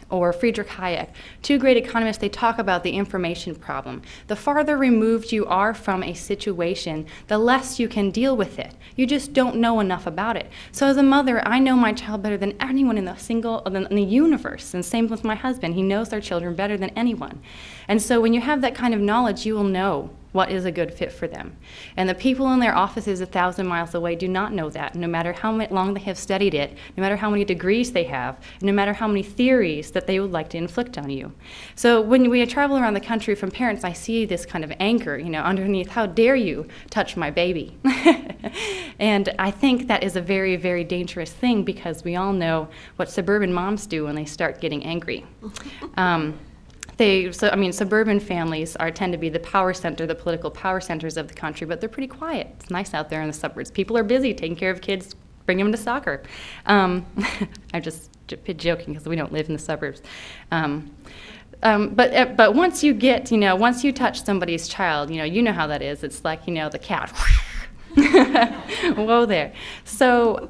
or Friedrich Hayek, two great economists, they talk about the information problem. The farther removed you are from a situation, the less you can deal with it. You just don't know enough about it. So as a mother, I know my child better than anyone in the universe, and same with my husband. He knows their children better than anyone. And so when you have that kind of knowledge, you will know what is a good fit for them. And the people in their offices 1,000 miles away do not know that, no matter how long they have studied it, no matter how many degrees they have, no matter how many theories that they would like to inflict on you. So when we travel around the country from parents, I see this kind of anger, underneath, how dare you touch my baby? And I think that is a very, very dangerous thing because we all know what suburban moms do when they start getting angry. Suburban families tend to be the political power centers of the country, but they're pretty quiet. It's nice out there in the suburbs. People are busy taking care of kids, bringing them to soccer. I'm just joking because we don't live in the suburbs. But once you once you touch somebody's child, you know how that is. It's like, the cat. Whoa there. So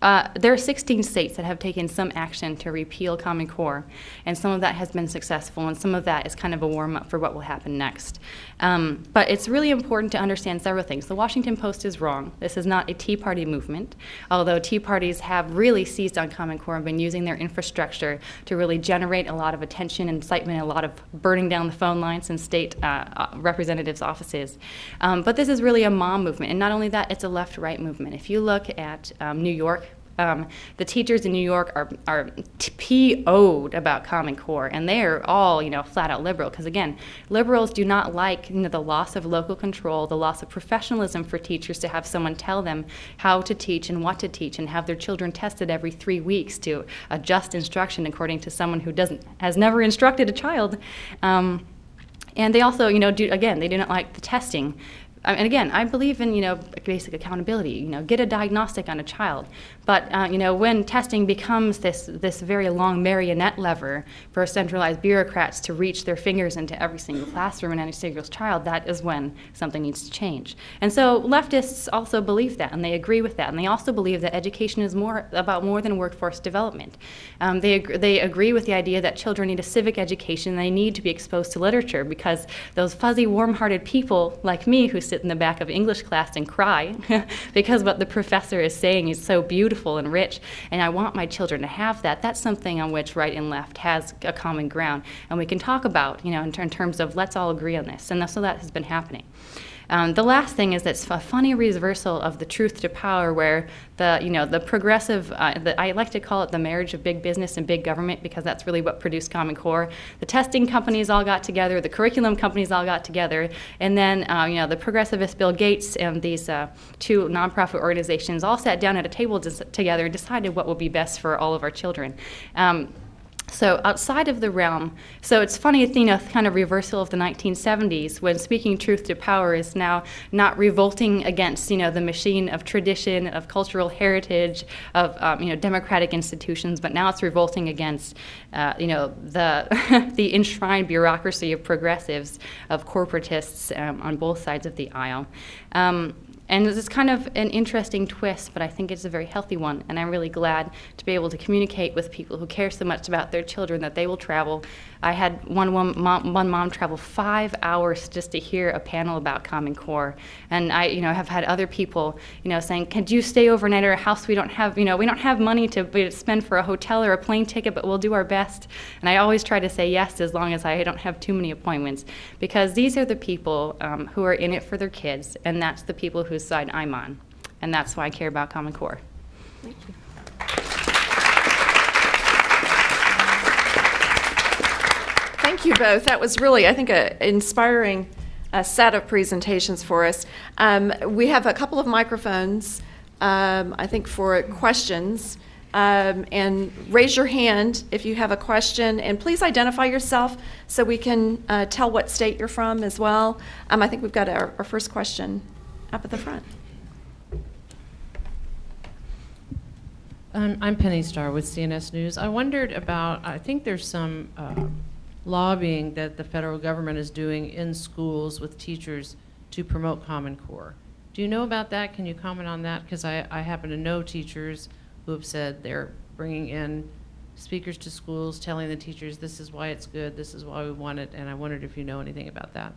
there are 16 states that have taken some action to repeal Common Core, and some of that has been successful, and some of that is kind of a warm-up for what will happen next. But it's really important to understand several things. The Washington Post is wrong. This is not a Tea Party movement, although Tea Parties have really seized on Common Core and been using their infrastructure to really generate a lot of attention, incitement, a lot of burning down the phone lines in state representatives' offices. But this is really a mom movement, and not only that, it's a left-right movement. If you look at New York, the teachers in New York are PO'd about Common Core, and they are all, flat out liberal. Because again, liberals do not like, the loss of local control, the loss of professionalism for teachers to have someone tell them how to teach and what to teach, and have their children tested every 3 weeks to adjust instruction according to someone who has never instructed a child. And they also, they do not like the testing. And again, I believe in, basic accountability, get a diagnostic on a child. But, when testing becomes this very long marionette lever for centralized bureaucrats to reach their fingers into every single classroom and any single child, that is when something needs to change. And so leftists also believe that, and they agree with that. And they also believe that education is about more than workforce development. They agree with the idea that children need a civic education, and they need to be exposed to literature, because those fuzzy, warm-hearted people like me who sit in the back of English class and cry because what the professor is saying is so beautiful and rich, and I want my children to have that. That's something on which right and left has a common ground, and we can talk about, in terms of let's all agree on this, and so that has been happening. The last thing is that's a funny reversal of the truth to power, where the progressive, I like to call it the marriage of big business and big government, because that's really what produced Common Core. The testing companies all got together, the curriculum companies all got together, and then the progressivist Bill Gates and these two nonprofit organizations all sat down at a table together and decided what would be best for all of our children. So outside of the realm, so it's funny, kind of reversal of the 1970s, when speaking truth to power is now not revolting against, the machine of tradition, of cultural heritage, of, democratic institutions, but now it's revolting against, the enshrined bureaucracy of progressives, of corporatists on both sides of the aisle. And this is kind of an interesting twist, but I think it's a very healthy one, and I'm really glad to be able to communicate with people who care so much about their children that they will travel. I had one mom travel 5 hours just to hear a panel about Common Core, and I, have had other people, saying, "Could you stay overnight at our house? We don't have, we don't have money to spend for a hotel or a plane ticket, but we'll do our best." And I always try to say yes, as long as I don't have too many appointments, because these are the people who are in it for their kids, and that's the people whose side I'm on, and that's why I care about Common Core. Thank you. Thank you both. That was really, I think, an inspiring set of presentations for us. We have a couple of microphones, I think, for questions. And raise your hand if you have a question, and please identify yourself so we can tell what state you're from as well. I think we've got our first question up at the front. I'm Penny Starr with CNS News. I wondered about, I think there's some lobbying that the federal government is doing in schools with teachers to promote Common Core. Do you know about that? Can you comment on that? Because I happen to know teachers who have said they're bringing in speakers to schools, telling the teachers this is why it's good, this is why we want it, and I wondered if you know anything about that.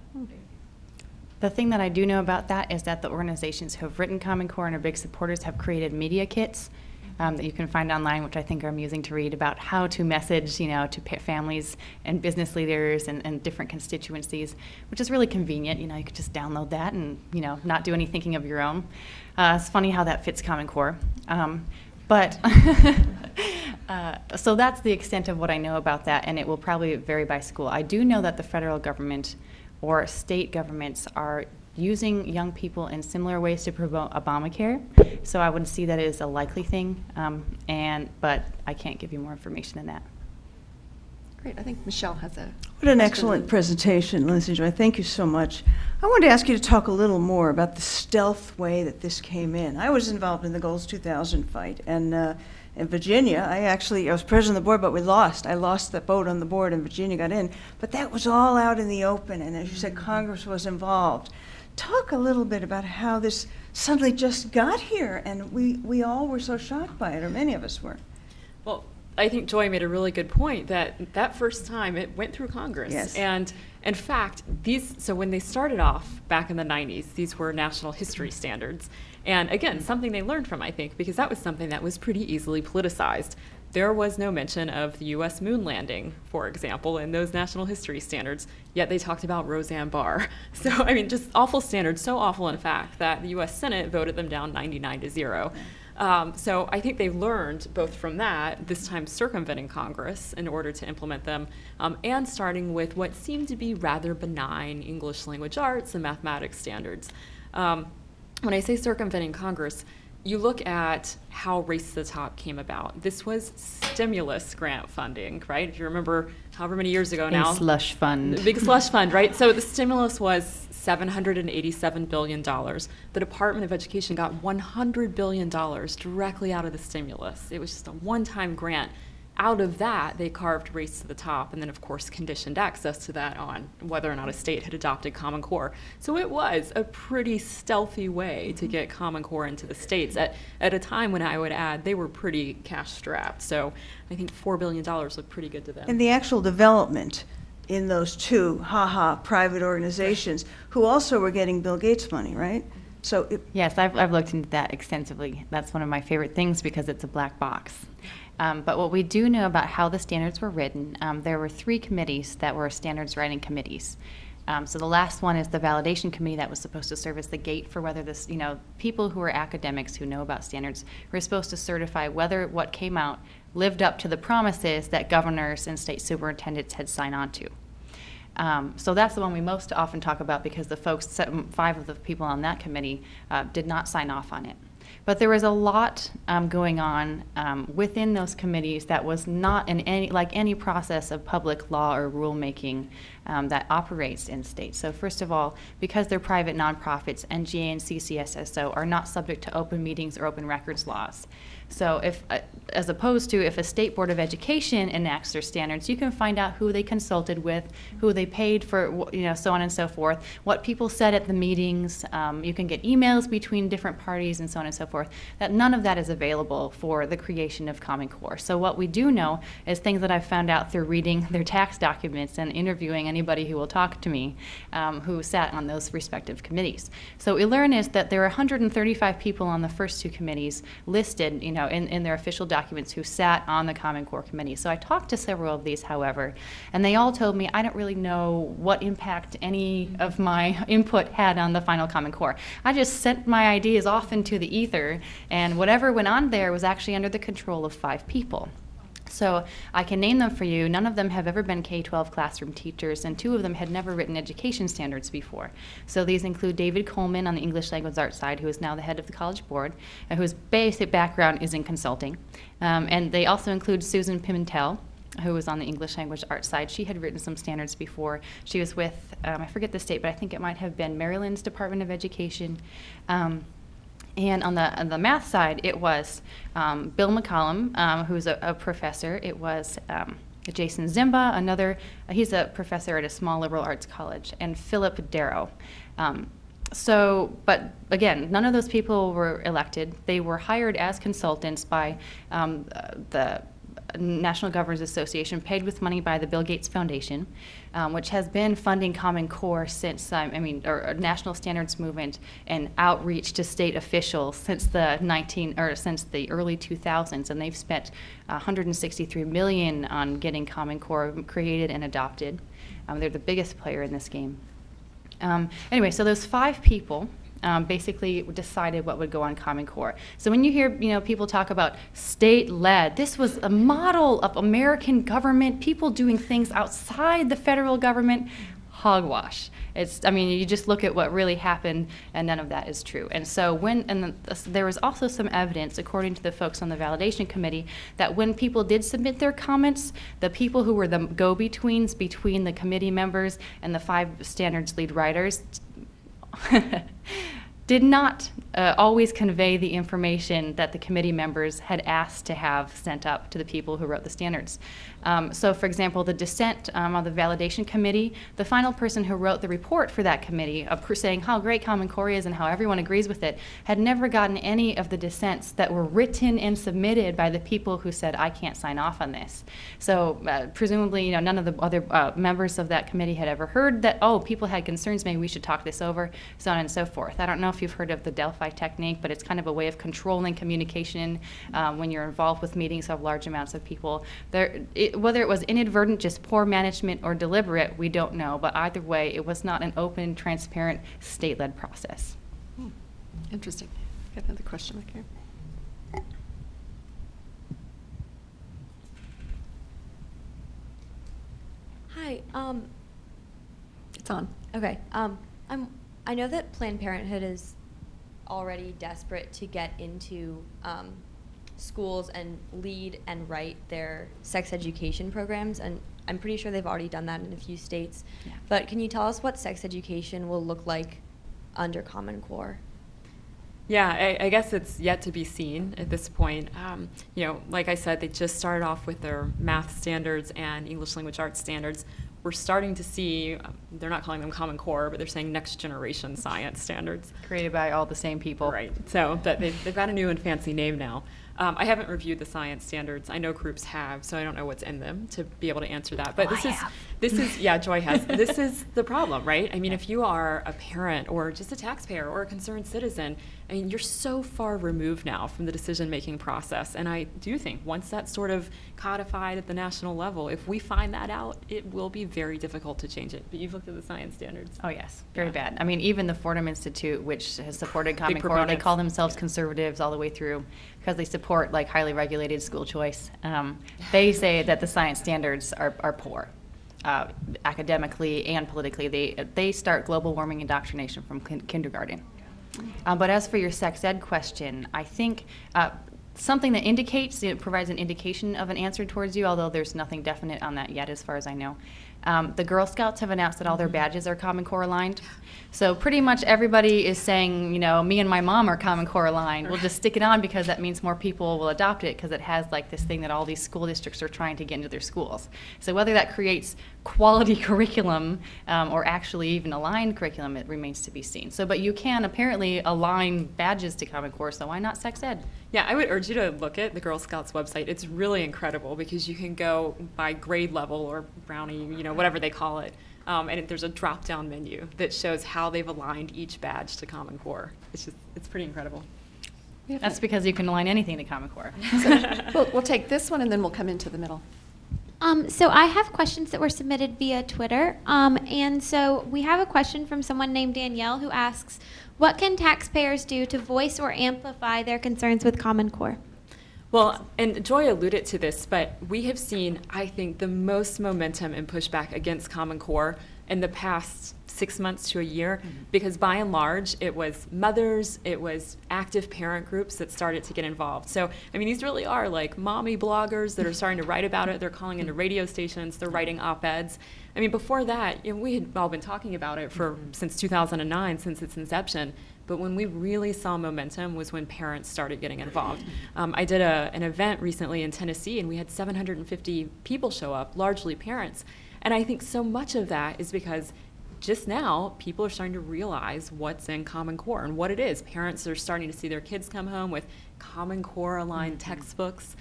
The thing that I do know about that is that the organizations who have written Common Core and are big supporters have created media kits that you can find online, which I think are amusing to read, about how to message, to families and business leaders and different constituencies, which is really convenient. You could just download that and, not do any thinking of your own. It's funny how that fits Common Core. But so that's the extent of what I know about that, and it will probably vary by school. I do know that the federal government or state governments are using young people in similar ways to promote Obamacare, so I would see that as a likely thing, but I can't give you more information than that. Great. I think Michelle has a What an excellent presentation, Lindsey Joy. Thank you so much. I wanted to ask you to talk a little more about the stealth way that this came in. I was involved in the Goals 2000 fight, and in Virginia, I was president of the board, but we lost. I lost the vote on the board, and Virginia got in. But that was all out in the open, and as you said, Congress was involved. Talk a little bit about how this suddenly just got here, and we all were so shocked by it, or many of us were. Well, I think Joy made a really good point that first time it went through Congress. Yes. And in fact, so when they started off back in the 90s, these were national history standards. And again, something they learned from, I think, because that was something that was pretty easily politicized. There was no mention of the U.S. moon landing, for example, in those national history standards, yet they talked about Roseanne Barr. So, I mean, just awful standards, so awful, in fact, that the U.S. Senate voted them down 99-0. So I think they've learned both from that, this time circumventing Congress in order to implement them, and starting with what seemed to be rather benign English language arts and mathematics standards. When I say circumventing Congress, you look at how Race to the Top came about. This was stimulus grant funding, right? If you remember however many years ago now. A slush fund. The big slush fund, right? So the stimulus was $787 billion. The Department of Education got $100 billion directly out of the stimulus. It was just a one-time grant. Out of that, they carved Race to the Top, and then, of course, conditioned access to that on whether or not a state had adopted Common Core. So it was a pretty stealthy way to get Common Core into the states at a time when, I would add, they were pretty cash-strapped. So I think $4 billion looked pretty good to them. And the actual development in those two private organizations, who also were getting Bill Gates money, right? So Yes, I've looked into that extensively. That's one of my favorite things because it's a black box. But what we do know about how the standards were written, there were 3 committees that were standards writing committees. So the last one is the validation committee that was supposed to serve as the gate for whether this, people who are academics who know about standards were supposed to certify whether what came out lived up to the promises that governors and state superintendents had signed on to. So that's the one we most often talk about because the folks, 5 of the people on that committee did not sign off on it. But there was a lot going on within those committees that was not in any process of public law or rulemaking that operates in states. So first of all, because they're private nonprofits, NGA and CCSSO are not subject to open meetings or open records laws. So if, as opposed to if a state board of education enacts their standards, you can find out who they consulted with, who they paid for, so on and so forth, what people said at the meetings. You can get emails between different parties and so on and so forth. That none of that is available for the creation of Common Core. So what we do know is things that I've found out through reading their tax documents and interviewing anybody who will talk to me who sat on those respective committees. So what we learn is that there are 135 people on the first 2 committees listed, in their official documents who sat on the Common Core committee. So I talked to several of these, however, and they all told me I don't really know what impact any of my input had on the final Common Core. I just sent my ideas off into the ether, and whatever went on there was actually under the control of 5 people. So I can name them for you. None of them have ever been K-12 classroom teachers, and 2 of them had never written education standards before. So these include David Coleman on the English language arts side, who is now the head of the College Board, whose basic background is in consulting. And they also include Susan Pimentel, who was on the English language arts side. She had written some standards before. She was with, I forget the state, but I think it might have been Maryland's Department of Education. And on the math side, it was Bill McCollum, who's a professor. It was Jason Zimba, he's a professor at a small liberal arts college, and Philip Darrow. But again, none of those people were elected. They were hired as consultants by the National Governors Association, paid with money by the Bill Gates Foundation, which has been funding Common Core since, or National Standards Movement and outreach to state officials since the early 2000s, and they've spent $163 million on getting Common Core created and adopted. They're the biggest player in this game. Anyway, so those 5 people basically decided what would go on Common Core. So when you hear people talk about state-led, this was a model of American government, people doing things outside the federal government. Hogwash. You just look at what really happened, and none of that is true. And so there was also some evidence, according to the folks on the validation committee, that when people did submit their comments, the people who were the go-betweens between the committee members and the 5 standards lead writers did not always convey the information that the committee members had asked to have sent up to the people who wrote the standards. So, for example, the dissent on the validation committee, the final person who wrote the report for that committee, saying how great Common Core is and how everyone agrees with it, had never gotten any of the dissents that were written and submitted by the people who said, I can't sign off on this. So, presumably, none of the other members of that committee had ever heard that, oh, people had concerns, maybe we should talk this over, so on and so forth. I don't know if you've heard of the Delphi technique, but it's kind of a way of controlling communication when you're involved with meetings of large amounts of people. Whether it was inadvertent, just poor management, or deliberate, we don't know, but either way, it was not an open, transparent, state-led process. Interesting. Got another question back here. Hi. It's on. Okay. I know that Planned Parenthood is already desperate to get into schools and lead and write their sex education programs, and I'm pretty sure they've already done that in a few states. Yeah. But can you tell us what sex education will look like under Common Core? Yeah, I guess it's yet to be seen at this point. Like I said, they just started off with their math standards and English language arts standards. We're starting to see, they're not calling them Common Core, but they're saying next generation science standards. Created by all the same people. Right. So but they've got a new and fancy name now. I haven't reviewed the science standards. I know groups have, so I don't know what's in them to be able to answer that. But this is yeah, Joy has. This is the problem, right? I mean, if you are a parent or just a taxpayer or a concerned citizen, I mean, you're so far removed now from the decision-making process. And I do think once that's sort of codified at the national level, if we find that out, it will be very difficult to change it. But you've looked at the science standards. Oh, yes. Very Yeah. bad. I mean, even the Fordham Institute, which has supported Common Core, they proponents. call themselves conservatives all the way through because they support like highly regulated school choice. They say that the science standards are poor. Academically and politically, they start global warming indoctrination from kindergarten. But as for your sex ed question, I think something that indicates, it provides an indication of an answer towards you, although there's nothing definite on that yet as far as I know. The Girl Scouts have announced that all their badges are Common Core aligned. So pretty much everybody is saying, me and my mom are Common Core aligned. We'll just stick it on because that means more people will adopt it because it has like this thing that all these school districts are trying to get into their schools. So whether that creates quality curriculum or actually even aligned curriculum, it remains to be seen. So, but you can apparently align badges to Common Core, so why not sex ed? Yeah, I would urge you to look at the Girl Scouts website. It's really incredible because you can go by grade level or brownie, whatever they call it. And there's a drop-down menu that shows how they've aligned each badge to Common Core. It's pretty incredible. That's because you can align anything to Common Core. We'll take this one and then we'll come into the middle. So I have questions that were submitted via Twitter. And so we have a question from someone named Danielle who asks, what can taxpayers do to voice or amplify their concerns with Common Core? Well, and Joy alluded to this, but we have seen, I think, the most momentum and pushback against Common Core in the past 6 months to a year, because by and large, it was mothers, it was active parent groups that started to get involved. So, I mean, these really are like mommy bloggers that are starting to write about it. They're calling into radio stations, they're writing op-eds. I mean, before that, we had all been talking about it since 2009, since its inception. But when we really saw momentum was when parents started getting involved. I did an event recently in Tennessee, and we had 750 people show up, largely parents. And I think so much of that is because just now, people are starting to realize what's in Common Core and what it is. Parents are starting to see their kids come home with Common Core aligned textbooks.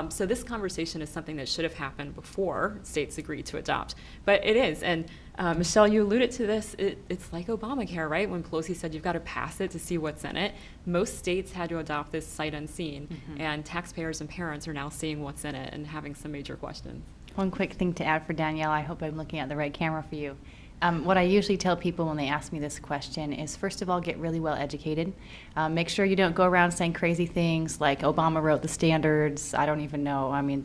So this conversation is something that should have happened before states agreed to adopt. But it is. And Michelle, you alluded to this. It's like Obamacare, right? When Pelosi said you've got to pass it to see what's in it. Most states had to adopt this sight unseen. And taxpayers and parents are now seeing what's in it and having some major questions. One quick thing to add for Danielle, I hope I'm looking at the right camera for you. What I usually tell people when they ask me this question is, first of all, get really well educated. Make sure you don't go around saying crazy things like Obama wrote the standards. I don't even know. I mean,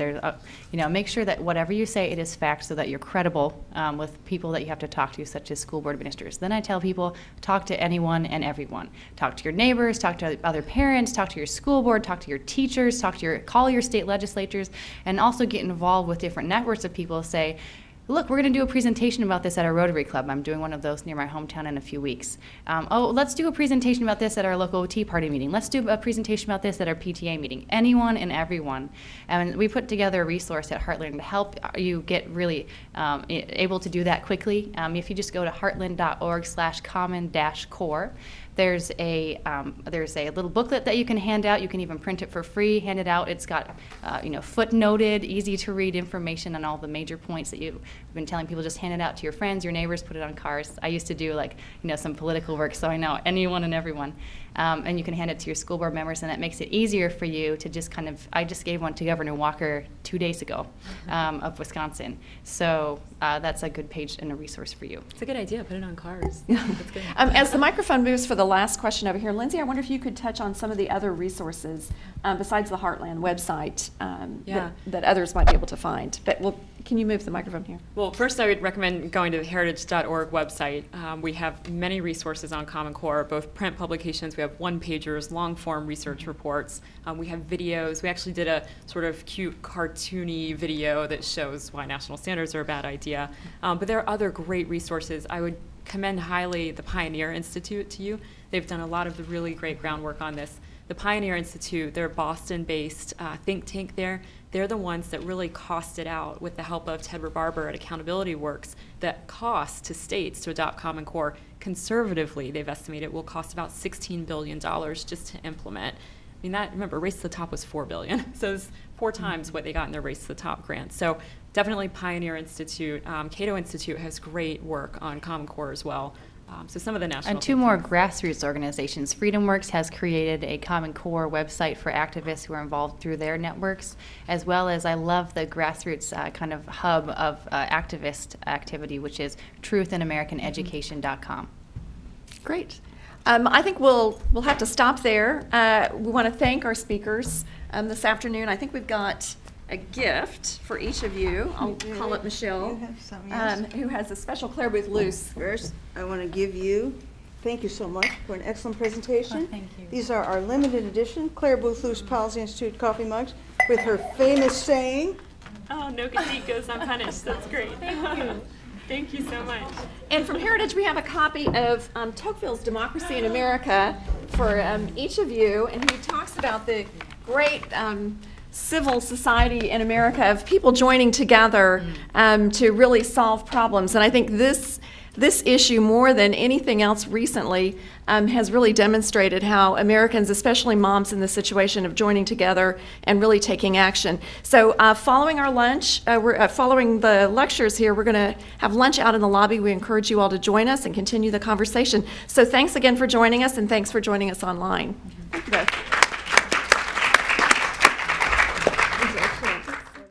make sure that whatever you say, it is fact so that you're credible with people that you have to talk to, such as school board administrators. Then I tell people, talk to anyone and everyone. Talk to your neighbors, talk to other parents, talk to your school board, talk to your teachers, call your state legislatures, and also get involved with different networks of people. Say, look, we're going to do a presentation about this at our Rotary Club. I'm doing one of those near my hometown in a few weeks. Oh, let's do a presentation about this at our local Tea Party meeting. Let's do a presentation about this at our PTA meeting. Anyone and everyone. And we put together a resource at Heartland to help you get really able to do that quickly. If you just go to heartland.org/common-core, there's a little booklet that you can hand out. You can even print it for free, hand it out. It's got footnoted, easy to read information on all the major points that you've been telling people. Just hand it out to your friends, your neighbors, put it on cars. I used to do some political work, so I know anyone and everyone. And you can hand it to your school board members, and that makes it easier for you to just I just gave one to Governor Walker 2 days ago of Wisconsin. So that's a good page and a resource for you. It's a good idea. Put it on cars. That's good. As the microphone moves for the last question over here, Lindsay, I wonder if you could touch on some of the other resources besides the Heartland website that others might be able to find. But can you move the microphone here? Well, first I would recommend going to the heritage.org website. We have many resources on Common Core, both print publications. We have one-pagers, long-form research reports. We have videos. We actually did a sort of cute, cartoony video that shows why national standards are a bad idea. But there are other great resources. I would commend highly the Pioneer Institute to you. They've done a lot of the really great groundwork on this. The Pioneer Institute, they're a Boston-based think tank there. They're the ones that really costed out, with the help of Ted Barber at Accountability Works, that cost to states to adopt Common Core. Conservatively, they've estimated it will cost about $16 billion just to implement. I mean, remember, Race to the Top was $4 billion, so it's 4 times what they got in their Race to the Top grant. So definitely Pioneer Institute. Cato Institute has great work on Common Core as well. So some of the national... And 2 more grassroots organizations. FreedomWorks has created a Common Core website for activists who are involved through their networks, as well as I love the grassroots kind of hub of activist activity, which is truthinamericaneducation.com. Great. I think we'll have to stop there. We want to thank our speakers this afternoon. I think we've got a gift for each of you. I'll call up Michelle, You have some, yes. who has a special Claire Booth Luce. First, I want to give you, thank you so much for an excellent presentation. Oh, thank you. These are our limited edition Claire Booth Luce Policy Institute coffee mugs with her famous saying, Oh, no good deed goes unpunished. That's great. Thank you. Thank you so much. And from Heritage, we have a copy of Tocqueville's Democracy in America for each of you, and he talks about the great civil society in America of people joining together to really solve problems. And I think this issue, more than anything else recently, has really demonstrated how Americans, especially moms in this situation of joining together and really taking action. So following our lunch, following the lectures here, we're going to have lunch out in the lobby. We encourage you all to join us and continue the conversation. So thanks again for joining us, and thanks for joining us online. Thank you both.